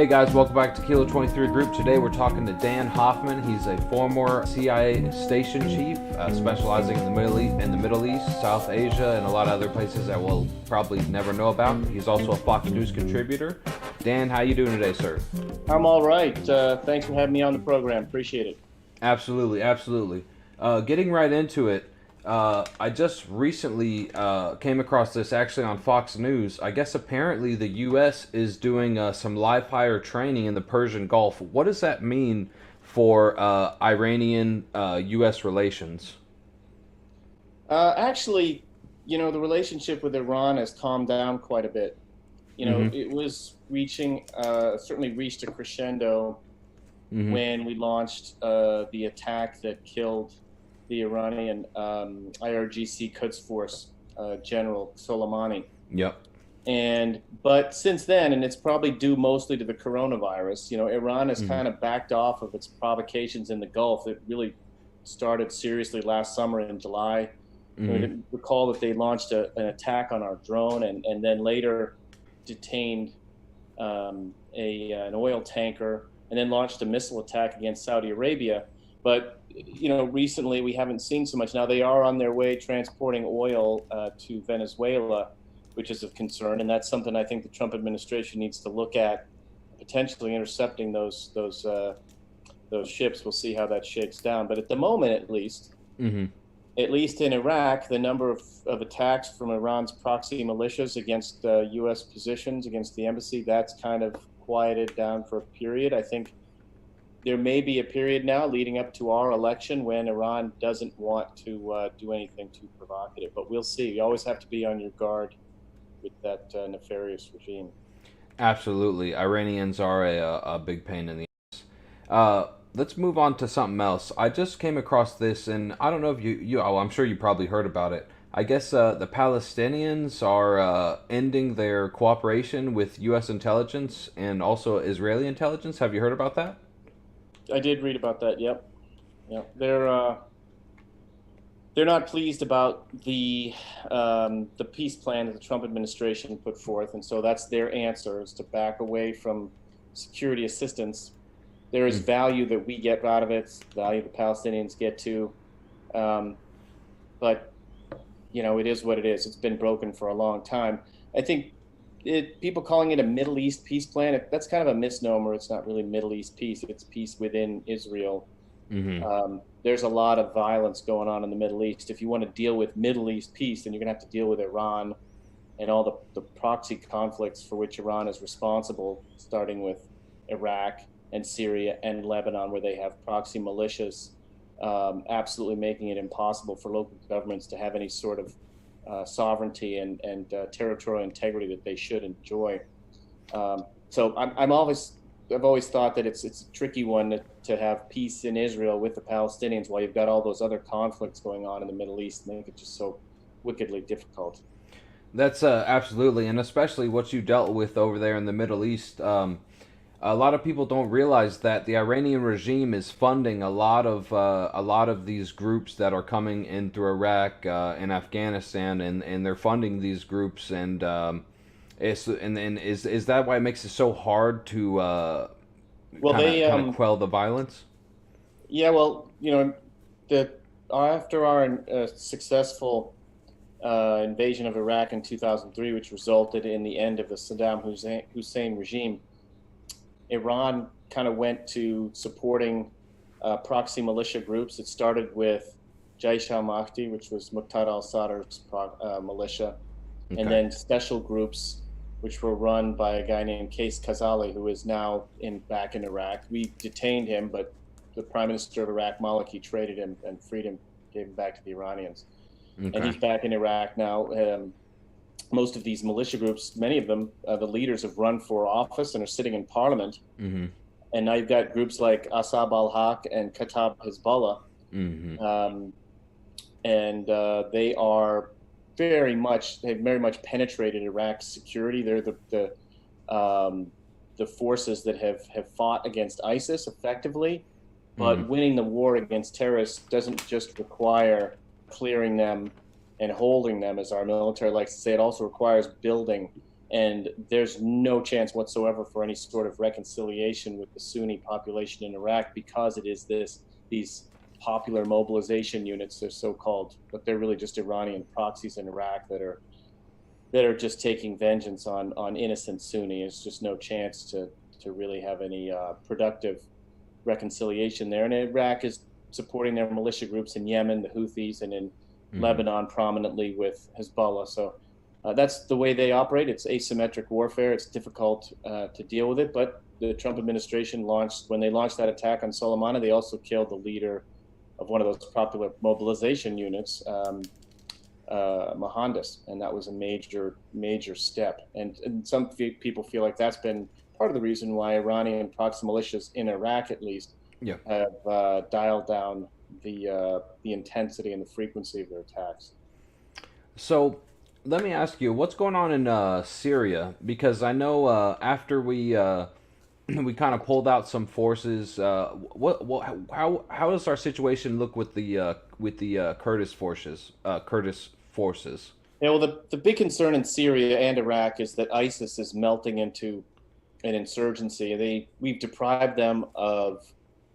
Hey guys, welcome back to Kilo 23 Group. Today we're talking to Dan Hoffman. He's a former CIA station chief, specializing in the Middle East, South Asia, and a lot of other places that we'll probably never know about. He's also a Fox News contributor. Dan, how you doing today, sir? I'm all right. Thanks for having me on the program. Appreciate it. Absolutely, absolutely. Getting right into it, I just recently came across this actually on Fox News. I guess apparently the U.S. is doing some live fire training in the Persian Gulf. What does that mean for Iranian U.S. relations? Actually, the relationship with Iran has calmed down quite a bit. Mm-hmm. It was certainly reached a crescendo Mm-hmm. when we launched the attack that killed the Iranian IRGC Quds Force General Soleimani. Yep. But since then, and it's probably due mostly to the coronavirus, Iran has Mm-hmm. kind of backed off of its provocations in the Gulf. It really started seriously last summer in July. Mm-hmm. Recall that they launched an attack on our drone and then later detained an oil tanker and then launched a missile attack against Saudi Arabia. But recently we haven't seen so much. Now they are on their way transporting oil to Venezuela, which is of concern, and that's something I think the Trump administration needs to look at, potentially intercepting those ships. We'll see how that shakes down. But at the moment, Mm-hmm. at least in Iraq, the number of attacks from Iran's proxy militias against U.S. positions, against the embassy, that's kind of quieted down for a period. I think there may be a period now leading up to our election when Iran doesn't want to do anything too provocative. But we'll see. You always have to be on your guard with that nefarious regime. Absolutely. Iranians are a big pain in the ass. Let's move on to something else. I just came across this, and I don't know if I'm sure you probably heard about it. I guess the Palestinians are ending their cooperation with U.S. intelligence and also Israeli intelligence. Have you heard about that? I did read about that. Yep. Yep. They're not pleased about the peace plan that the Trump administration put forth, and so that's their answer, is to back away from security assistance. There is Mm. value that we get out of it, value the Palestinians get to, um, but it is what it is. It's been broken for a long time. I think people calling it a Middle East peace plan, that's kind of a misnomer. It's not really Middle East peace. It's peace within Israel. Mm-hmm. There's a lot of violence going on in the Middle East. If you want to deal with Middle East peace, then you're going to have to deal with Iran and all the proxy conflicts for which Iran is responsible, starting with Iraq and Syria and Lebanon, where they have proxy militias, absolutely making it impossible for local governments to have any sort of sovereignty and territorial integrity that they should enjoy. So I've always thought that it's a tricky one to have peace in Israel with the Palestinians while you've got all those other conflicts going on in the Middle East, make it just so wickedly difficult. That's absolutely, and especially what you dealt with over there in the Middle East. A lot of people don't realize that the Iranian regime is funding a lot of these groups that are coming in through Iraq and Afghanistan, and they're funding these groups, and is that why it makes it so hard to Well, kind of quell the violence? yeah, well, the after our successful invasion of Iraq in 2003, which resulted in the end of the Saddam Hussein regime, Iran kind of went to supporting proxy militia groups. It started with Jaish al-Mahdi, which was Muqtada al-Sadr's militia, and Okay. then special groups, which were run by a guy named Qais Khazali, who is now back in Iraq. We detained him, but the Prime Minister of Iraq, Maliki, traded him and freed him, gave him back to the Iranians, and Okay. he's back in Iraq now. Most of these militia groups, many of them, the leaders have run for office and are sitting in parliament. Mm-hmm. And now you've got groups like Asab al-Haq and Katab Hezbollah, Mm-hmm. um, and they've very much penetrated Iraq's security. They're the forces that have fought against ISIS effectively, Mm-hmm. but winning the war against terrorists doesn't just require clearing them and holding them, as our military likes to say. It also requires building and there's no chance whatsoever for any sort of reconciliation with the Sunni population in Iraq because it is these popular mobilization units, they're so called, but they're really just Iranian proxies in Iraq that are just taking vengeance on innocent Sunni. There's just no chance to really have any productive reconciliation there. And Iraq is supporting their militia groups in Yemen, the Houthis, and in Hmm. Lebanon prominently with Hezbollah. So that's the way they operate. It's asymmetric warfare. It's difficult to deal with it. But the Trump administration when they launched that attack on Soleimani, they also killed the leader of one of those popular mobilization units, Mohandas, and that was a major step. And some people feel like that's been part of the reason why Iranian proxy militias in Iraq, at least, Yeah. have dialed down the intensity and the frequency of their attacks. So let me ask you, what's going on in Syria? Because I know after we we kind of pulled out some forces. How does our situation look with the Kurdish forces? Kurdish forces. Yeah, well, the big concern in Syria and Iraq is that ISIS is melting into an insurgency. We've deprived them of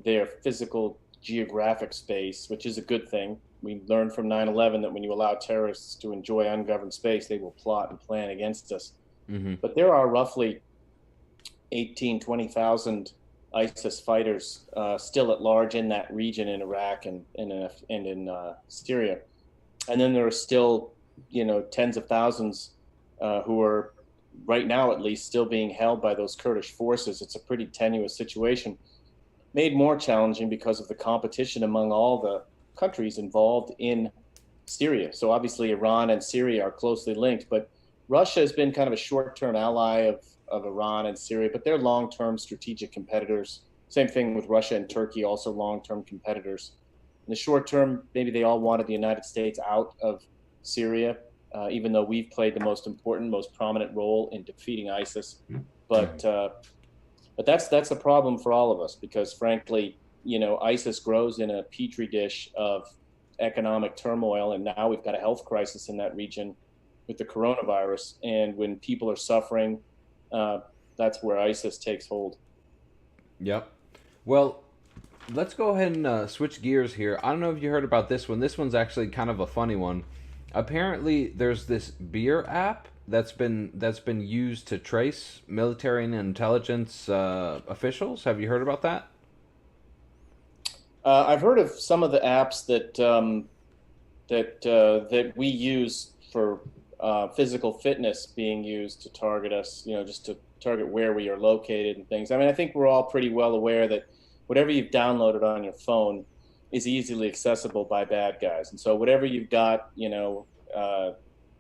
their physical geographic space, which is a good thing. We learned from 9/11 that when you allow terrorists to enjoy ungoverned space, they will plot and plan against us. Mm-hmm. But there are roughly 18, 20,000 ISIS fighters still at large in that region in Iraq and in Syria. And then there are still, tens of thousands who are right now, at least, still being held by those Kurdish forces. It's a pretty tenuous situation, made more challenging because of the competition among all the countries involved in Syria. So obviously, Iran and Syria are closely linked, but Russia has been kind of a short-term ally of Iran and Syria, but they're long-term strategic competitors. Same thing with Russia and Turkey, also long-term competitors. In the short term, maybe they all wanted the United States out of Syria, even though we've played the most important, most prominent role in defeating ISIS. But but that's a problem for all of us because, frankly, ISIS grows in a petri dish of economic turmoil, and now we've got a health crisis in that region with the coronavirus. And when people are suffering, uh, that's where ISIS takes hold. Yep. Well, let's go ahead and switch gears here. I don't know if you heard about this one. This one's actually kind of a funny one. Apparently, there's this beer app that's been used to trace military and intelligence officials. Have you heard about that? I've heard of some of the apps that we use for physical fitness being used to target us, just to target where we are located and things. I mean, I think we're all pretty well aware that whatever you've downloaded on your phone is easily accessible by bad guys. And so whatever you've got,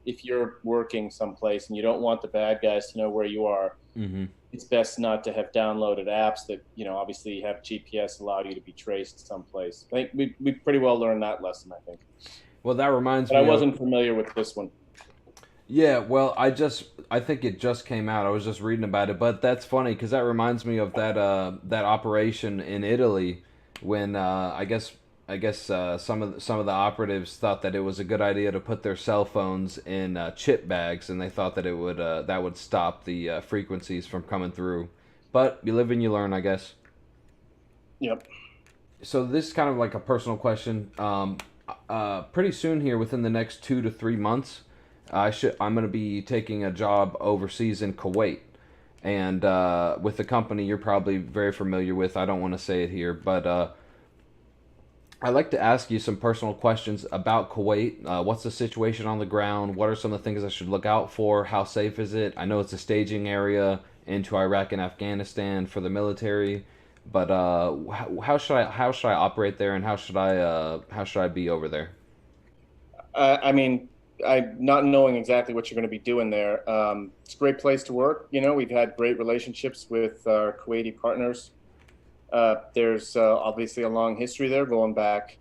if you're working someplace and you don't want the bad guys to know where you are, Mm-hmm. it's best not to have downloaded apps that, obviously have GPS allow you to be traced someplace. I think we pretty well learned that lesson, I think. Well, that reminds But I me of. wasn't familiar with this one. Yeah, well, I think it just came out. I was just reading about it, but that's funny because that reminds me of that operation in Italy when I guess some of the operatives thought that it was a good idea to put their cell phones in chip bags, and they thought that it would that would stop the frequencies from coming through. But you live and you learn, I guess. Yep. So this is kind of like a personal question. Pretty soon here, within the next 2 to 3 months, I'm going to be taking a job overseas in Kuwait, and with the company you're probably very familiar with. I don't want to say it here, but I'd like to ask you some personal questions about Kuwait. What's the situation on the ground? What are some of the things I should look out for? How safe is it? I know it's a staging area into Iraq and Afghanistan for the military, but how should I operate there, and how should I be over there? I mean, I not knowing exactly what you're going to be doing there. It's a great place to work. We've had great relationships with our Kuwaiti partners. There's obviously a long history there going back,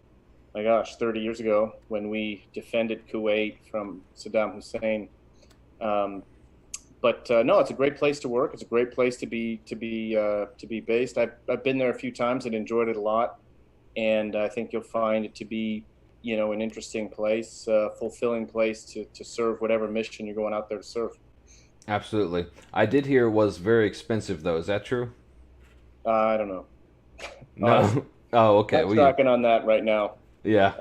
my gosh, 30 years ago when we defended Kuwait from Saddam Hussein. Um, but no, it's a great place to work. It's a great place to be based. I've been there a few times and enjoyed it a lot, and I think you'll find it to be, an interesting place, fulfilling place to serve whatever mission you're going out there to serve. Absolutely. I did hear it was very expensive, though. Is that true? I don't know. Honestly, No. Oh, okay. not Well, tracking on that right now. yeah.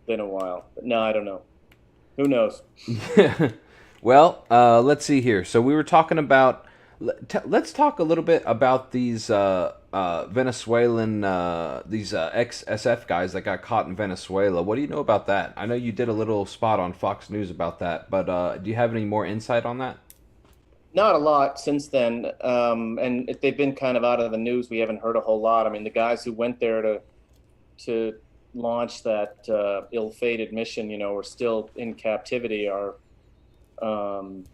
Been a while, but no, I don't know. Who knows? Well, let's see here. So we were talking about. Let's talk a little bit about these Venezuelan, these ex-SF guys that got caught in Venezuela. What do you know about that? I know you did a little spot on Fox News about that, but do you have any more insight on that? Not a lot since then, and they've been kind of out of the news. We haven't heard a whole lot. I mean, the guys who went there to launch that ill-fated mission, are still in captivity. Um,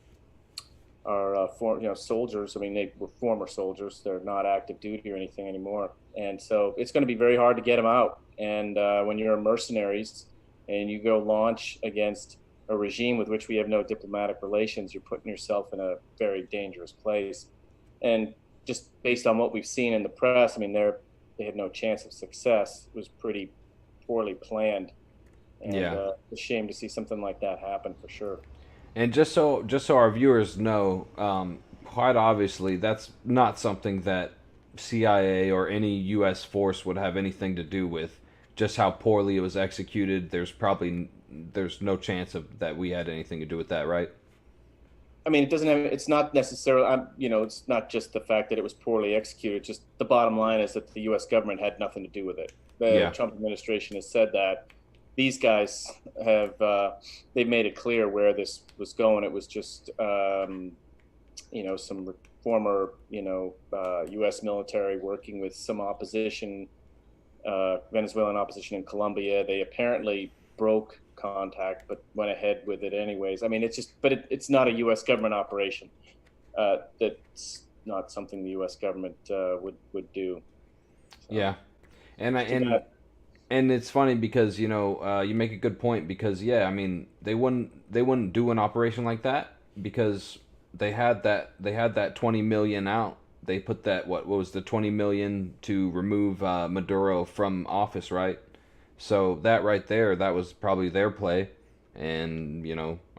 soldiers. I mean, they were former soldiers. They're not active duty or anything anymore, and so it's going to be very hard to get them out. And when you're mercenaries and you go launch against a regime with which we have no diplomatic relations, you're putting yourself in a very dangerous place. And just based on what we've seen in the press, I mean, they had no chance of success. It was pretty poorly planned, and Yeah. a shame to see something like that happen for sure. And just so our viewers know, quite obviously, that's not something that CIA or any U.S. force would have anything to do with. Just how poorly it was executed, there's no chance of that we had anything to do with that, right? I mean, it doesn't have. It's not necessarily. It's not just the fact that it was poorly executed. Just the bottom line is that the U.S. government had nothing to do with it. The Yeah, Trump administration has said that. These guys have. They've made it clear where this was going. It was just, some former, U.S. military working with some opposition, Venezuelan opposition in Colombia. They apparently broke contact, but went ahead with it anyways. I mean, it's not a U.S. government operation. That's not something the U.S. government would do. So yeah, and I too bad. and it's funny because you make a good point because yeah, I mean they wouldn't do an operation like that because they had that 20 million out. They put that what was the 20 million to remove Maduro from office, right? So that right there, that was probably their play, and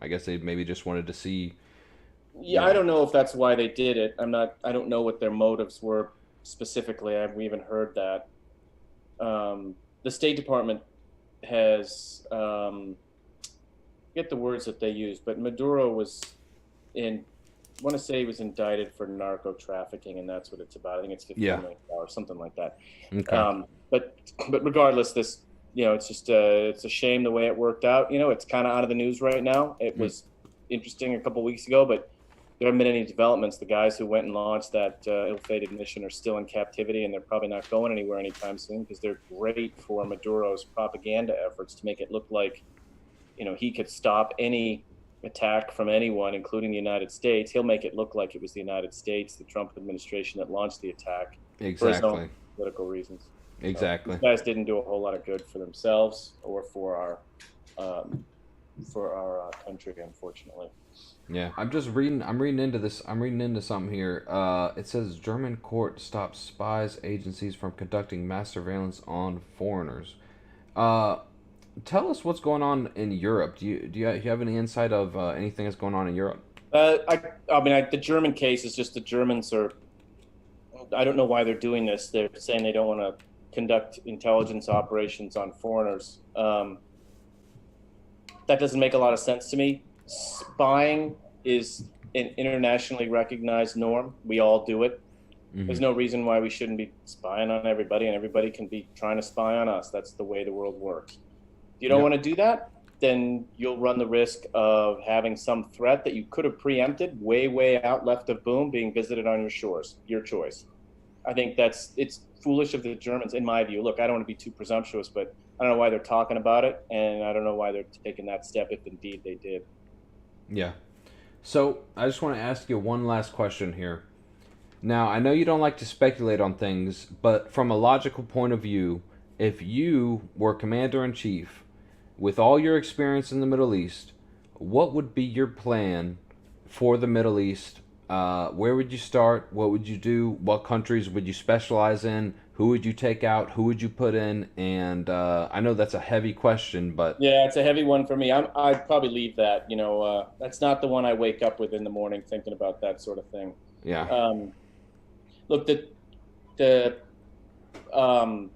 I guess they maybe just wanted to see, you Yeah, I know, don't know if that's why they did it. I'm not. I don't know what their motives were specifically. I haven't even heard that. The State Department has get the words that they use, but Maduro was in. I want to say he was indicted for narco trafficking, and that's what it's about. I think it's yeah, $15 million, something like that. okay, But regardless, this it's just it's a shame the way it worked out. It's kind of out of the news right now. It mm, was interesting a couple weeks ago, but there haven't been any developments. The guys who went and launched that ill-fated mission are still in captivity, and they're probably not going anywhere anytime soon because they're great for Maduro's propaganda efforts to make it look like he could stop any attack from anyone, including the United States. He'll make it look like it was the United States, the Trump administration, that launched the attack for his own exactly, political reasons. So these exactly. guys didn't do a whole lot of good for themselves or um, for our country, unfortunately. Yeah, I'm just reading. I'm reading into this. I'm reading into something here. It says German court stops spies agencies from conducting mass surveillance on foreigners. Uh, Tell us what's going on in Europe. Do you have any insight of anything that's going on in Europe? The German case is just the Germans are. I don't know why they're doing this. They're saying they don't want to conduct intelligence operations on foreigners. That doesn't make a lot of sense to me. Spying is an internationally recognized norm. We all do it. Hmm. There's no reason why we shouldn't be spying on everybody, and everybody can be trying to spy on us. That's the way the world works. If you don't Yep. want to do that, then you'll run the risk of having some threat that you could have preempted way, way out left of boom being visited on your shores. Your choice. I think it's foolish of the Germans, in my view. Look, I don't want to be too presumptuous, but I don't know why they're talking about it, and I don't know why they're taking that step if indeed they did. Yeah. So I just want to ask you one last question here. Now I know you don't like to speculate on things, but from a logical point of view, if you were commander in chief with all your experience in the Middle East, what would be your plan for the Middle East? Where would you start? What would you do? What countries would you specialize in? Who would you take out? Who would you put in? And I know that's a heavy question, but Yeah, it's a heavy one for me. I'd probably leave that. That's not the one I wake up with in the morning thinking about that sort of thing. yeah, Um, Look, the um,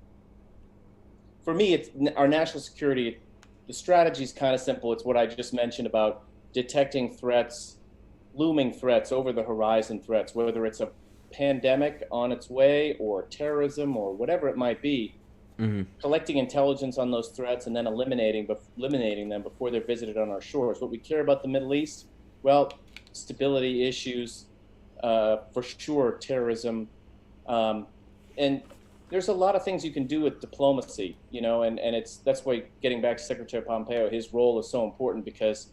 for me, it's our national security. The strategy is kind of simple. It's what I just mentioned about detecting threats, looming threats, over the horizon threats, whether it's a pandemic on its way or terrorism or whatever it might be. hmm, Collecting intelligence on those threats and then eliminating them before they're visited on our shores. What we care about the Middle East, well, stability issues, for sure, terrorism, um, and there's a lot of things you can do with diplomacy, and that's why, getting back to Secretary Pompeo, his role is so important because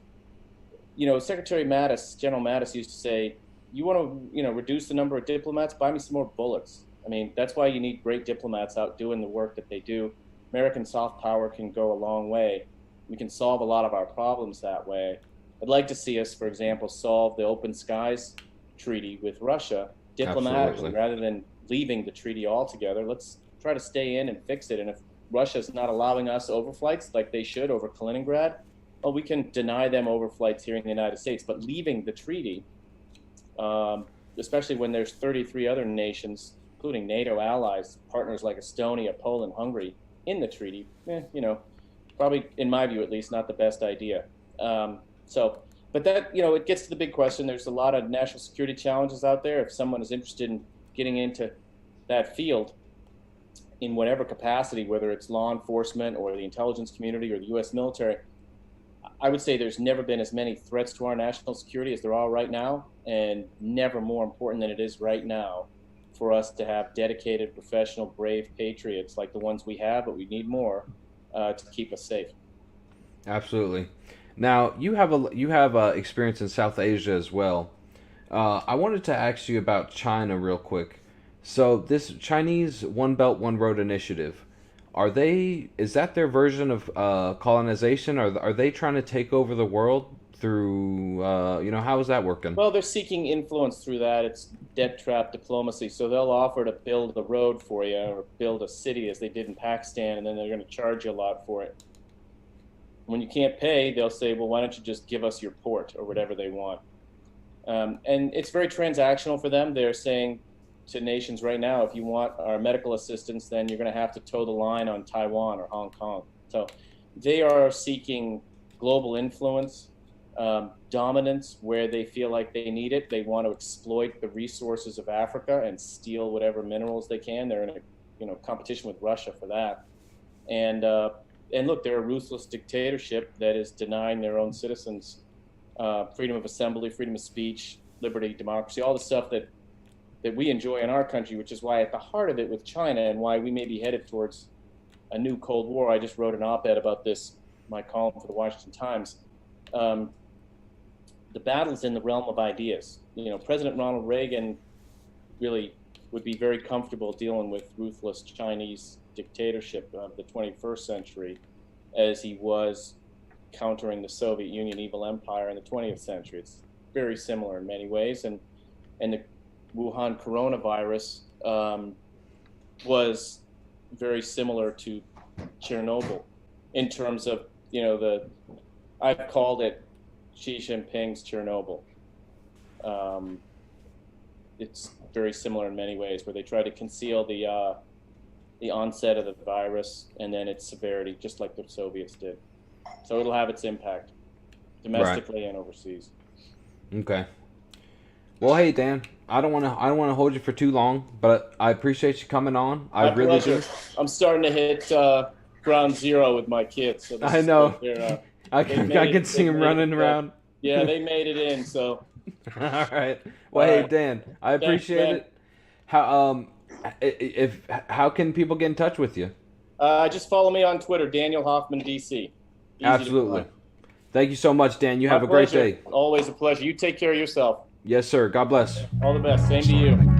Secretary Mattis, General Mattis, used to say, "You want to, reduce the number of diplomats? Buy me some more bullets." I mean, that's why you need great diplomats out doing the work that they do. American soft power can go a long way. We can solve a lot of our problems that way. I'd like to see us, for example, solve the Open Skies Treaty with Russia diplomatically absolutely. rather than leaving the treaty altogether. Let's try to stay in and fix it. And if Russia's not allowing us overflights like they should over Kaliningrad, well, we can deny them overflights here in the United States. But leaving the treaty, especially when there's 33 other nations, including NATO allies, partners like Estonia, Poland, Hungary, in the treaty, probably, in my view at least, not the best idea. But that, it gets to the big question. There's a lot of national security challenges out there. If someone is interested in getting into that field in whatever capacity, whether it's law enforcement or the intelligence community or the U.S. military, I would say there's never been as many threats to our national security as there are right now, and never more important than it is right now for us to have dedicated, professional, brave patriots like the ones we have, but we need more to keep us safe. Absolutely. Now you have experience in South Asia as well. I wanted to ask you about China real quick. So this Chinese One Belt One Road initiative, is that their version of colonization? Are they trying to take over the world through how is that working? Well, they're seeking influence through that. It's debt trap diplomacy. So they'll offer to build a road for you or build a city, as they did in Pakistan, and then they're going to charge you a lot for it. When you can't pay, they'll say, well, why don't you just give us your port, or whatever they want. And it's very transactional for them. They're saying to nations right now, if you want our medical assistance, then you're going to have to toe the line on Taiwan or Hong Kong. So they are seeking global influence, dominance where they feel like they need it. They want to exploit the resources of Africa and steal whatever minerals they can. They're in a competition with Russia for that. And look, they're a ruthless dictatorship that is denying their own citizens freedom of assembly, freedom of speech, liberty, democracy, all the stuff that we enjoy in our country, which is why at the heart of it with China, and why we may be headed towards a new Cold War. I just wrote an op-ed about this, my column for the Washington Times. The battle's in the realm of ideas. President Ronald Reagan really would be very comfortable dealing with ruthless Chinese dictatorship of the 21st century as he was countering the Soviet Union evil empire in the 20th century. It's very similar in many ways. And the Wuhan coronavirus was very similar to Chernobyl in terms of, I've called it Xi Jinping's Chernobyl. It's very similar in many ways, where they try to conceal the onset of the virus and then its severity, just like the Soviets did. So it'll have its impact domestically and overseas. Okay. Well, hey Dan, I don't want to hold you for too long, but I appreciate you coming on. I My really pleasure. do. I'm starting to hit ground zero with my kids. So this I is know. good. I can see him running around. Yeah, they made it in. So All right. Well, all hey right. Dan, I Thanks, appreciate man. it. How can people get in touch with you? Just follow me on Twitter, Daniel Hoffman DC. Easy to Absolutely. find. Thank you so much, Dan. You My have a great pleasure. day. Always a pleasure. You take care of yourself. Yes, sir. God bless. All the best. Same to you.